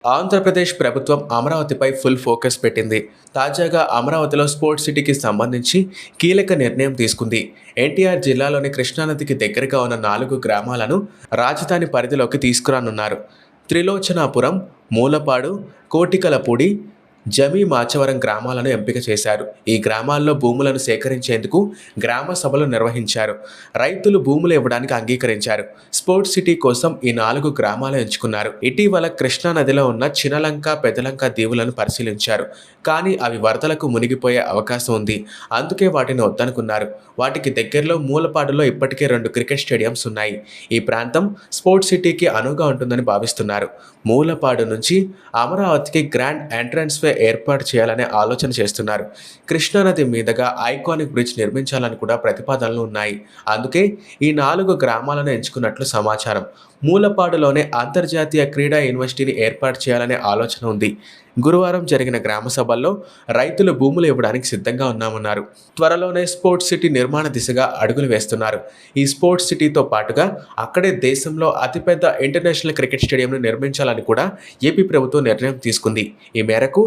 ఆంధ్రప్రదేశ్ ప్రభుత్వం అమరావతిపై full focus పెట్టింది. తాజాగా అమరావతిలో స్పోర్ట్స్ సిటీకి సంబంధించి కీలక నిర్ణయం తీసుకుంది. ఎన్టీఆర్ జిల్లాలోని కృష్ణానదికి దగ్గరగా ఉన్న 4 గ్రామాలను రాజధాని పరిధిలోకి తీసుకురానున్నారు. త్రిలోచనాపురం, మూలపాడు, కోటికలపూడి, జమీ మాచవరం గ్రామాలను ఎంపిక చేశారు. ఈ గ్రామాల్లో భూములను సేకరించేందుకు గ్రామ సభలు నిర్వహించారు. రైతులు భూములు ఇవ్వడానికి అంగీకరించారు. స్పోర్ట్స్ సిటీ కోసం ఈ 4 గ్రామాలు ఎంచుకున్నారు. ఇటీవల కృష్ణా నదిలో ఉన్న చినలంక, పెదలంక దీవులను పరిశీలించారు. కానీ అవి వరదలకు మునిగిపోయే అవకాశం ఉంది. అందుకే వాటిని వద్దనుకున్నారు. వాటికి దగ్గరలో మూలపాడులో ఇప్పటికే 2 క్రికెట్ స్టేడియంస్ ఉన్నాయి. ఈ ప్రాంతం స్పోర్ట్స్ సిటీకి అనువుగా ఉంటుందని భావిస్తున్నారు. మూలపాడు నుంచి అమరావతికి గ్రాండ్ ఎంట్రన్స్ వే ఏర్పాటు చేయాలనే ఆలోచన చేస్తున్నారు. కృష్ణానది మీదుగా ఐకానిక్ బ్రిడ్జ్ నిర్మించాలని కూడా ప్రతిపాదనలు ఉన్నాయి. అందుకే ఈ 4 గ్రామాలను ఎంచుకున్నట్లు సమాచారం. మూలపాడులోనే అంతర్జాతీయ క్రీడా యూనివర్సిటీని ఏర్పాటు చేయాలనే ఆలోచన ఉంది. గురువారం జరిగిన గ్రామ సభల్లో రైతులు భూములు ఇవ్వడానికి సిద్ధంగా ఉన్నామన్నారు. త్వరలోనే స్పోర్ట్స్ సిటీ నిర్మాణ దిశగా అడుగులు వేస్తున్నారు. ఈ స్పోర్ట్స్ సిటీతో పాటుగా అక్కడే దేశంలో అతిపెద్ద ఇంటర్నేషనల్ క్రికెట్ స్టేడియంను నిర్మించాలని కూడా ఏపీ ప్రభుత్వం నిర్ణయం తీసుకుంది. ఈ మేరకు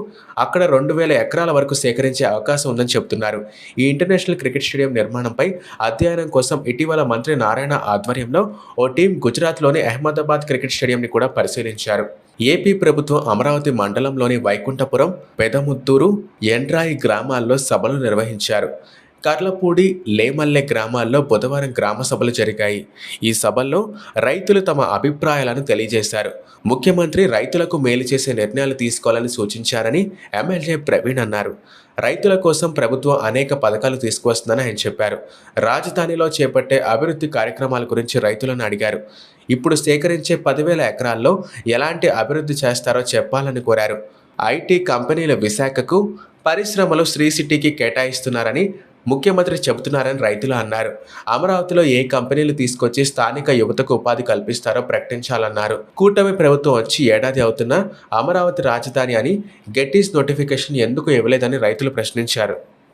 అక్కడ 2000 ఎకరాల వరకు సేకరించే అవకాశం ఉందని చెబుతున్నారు. ఈ ఇంటర్నేషనల్ క్రికెట్ స్టేడియం నిర్మాణంపై అధ్యయనం కోసం ఇటీవల మంత్రి నారాయణ ఆధ్వర్యంలో ఓ టీం గుజరాత్లోని అహ్మదాబాద్ క్రికెట్ స్టేడియంని కూడా పరిశీలించారు. ఏపీ ప్రభుత్వం అమరావతి మండలంలోని వైకుంఠపురం, పెదముత్తూరు, ఎండ్రాయి గ్రామాల్లో సభలు నిర్వహించారు. కర్లపూడి, లేమల్లె గ్రామాల్లో బుధవారం గ్రామ సభలు జరిగాయి. ఈ సభల్లో రైతులు తమ అభిప్రాయాలను తెలియజేశారు. ముఖ్యమంత్రి రైతులకు మేలు చేసే నిర్ణయాలు తీసుకోవాలని సూచించారని ఎమ్మెల్యే ప్రవీణ్ అన్నారు. రైతుల కోసం ప్రభుత్వం అనేక పథకాలు తీసుకువస్తుందని ఆయన చెప్పారు. రాజధానిలో చేపట్టే అభివృద్ధి కార్యక్రమాల గురించి రైతులను అడిగారు. ఇప్పుడు సేకరించే 10,000 ఎకరాల్లో ఎలాంటి అభివృద్ధి చేస్తారో చెప్పాలని కోరారు. ఐటీ కంపెనీల విశాఖకు, పరిశ్రమలు శ్రీ సిటీకి కేటాయిస్తున్నారని ముఖ్యమంత్రి చెబుతున్నారని రైతులు అన్నారు. అమరావతిలో ఏ కంపెనీలు తీసుకొచ్చి స్థానిక యువతకు ఉపాధి కల్పిస్తారో ప్రకటించాలన్నారు. కూటమి ప్రభుత్వం వచ్చి ఏడాది అవుతున్నా అమరావతి రాజధాని అని గెట్టీస్ నోటిఫికేషన్ ఎందుకు ఇవ్వలేదని రైతులు ప్రశ్నించారు.